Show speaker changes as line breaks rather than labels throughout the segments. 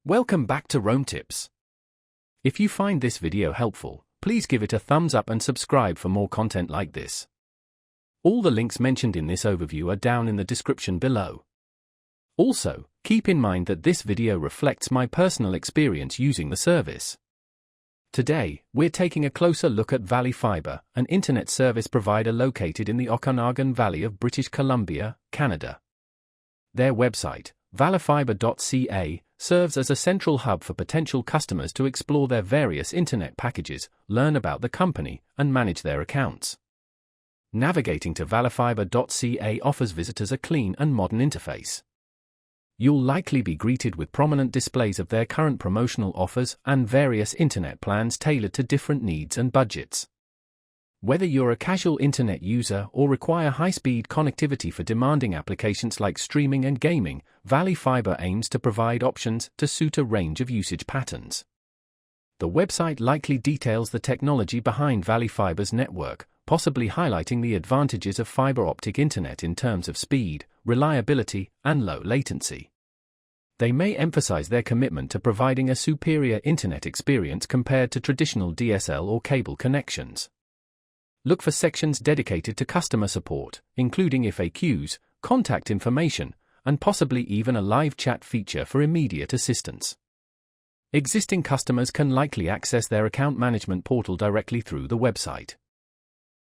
Welcome back to Roam Tips. If you find this video helpful, please give it a thumbs up and subscribe for more content like this. All the links mentioned in this overview are down in the description below. Also, keep in mind that this video reflects my personal experience using the service. Today, we're taking a closer look at Valley Fiber, an internet service provider located in the Okanagan Valley of British Columbia, Canada. Their website, valleyfiber.ca, serves as a central hub for potential customers to explore their various internet packages, learn about the company, and manage their accounts. Navigating to valleyfiber.ca offers visitors a clean and modern interface. You'll likely be greeted with prominent displays of their current promotional offers and various internet plans tailored to different needs and budgets. Whether you're a casual internet user or require high-speed connectivity for demanding applications like streaming and gaming, Valley Fiber aims to provide options to suit a range of usage patterns. The website likely details the technology behind Valley Fiber's network, possibly highlighting the advantages of fiber optic internet in terms of speed, reliability, and low latency. They may emphasize their commitment to providing a superior internet experience compared to traditional DSL or cable connections. Look for sections dedicated to customer support, including FAQs, contact information, and possibly even a live chat feature for immediate assistance. Existing customers can likely access their account management portal directly through the website.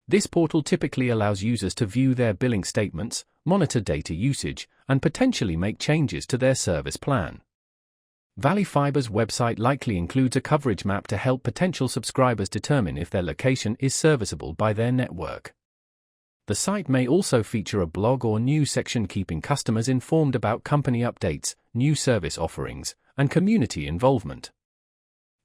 This portal typically allows users to view their billing statements, monitor data usage, and potentially make changes to their service plan. Valley Fiber's website likely includes a coverage map to help potential subscribers determine if their location is serviceable by their network. The site may also feature a blog or news section keeping customers informed about company updates, new service offerings, and community involvement.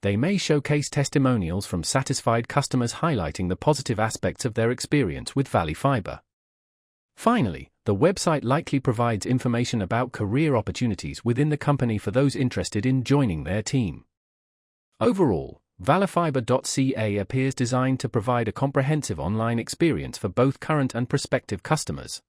They may showcase testimonials from satisfied customers highlighting the positive aspects of their experience with Valley Fiber. Finally, the website likely provides information about career opportunities within the company for those interested in joining their team. Overall, valleyfiber.ca appears designed to provide a comprehensive online experience for both current and prospective customers.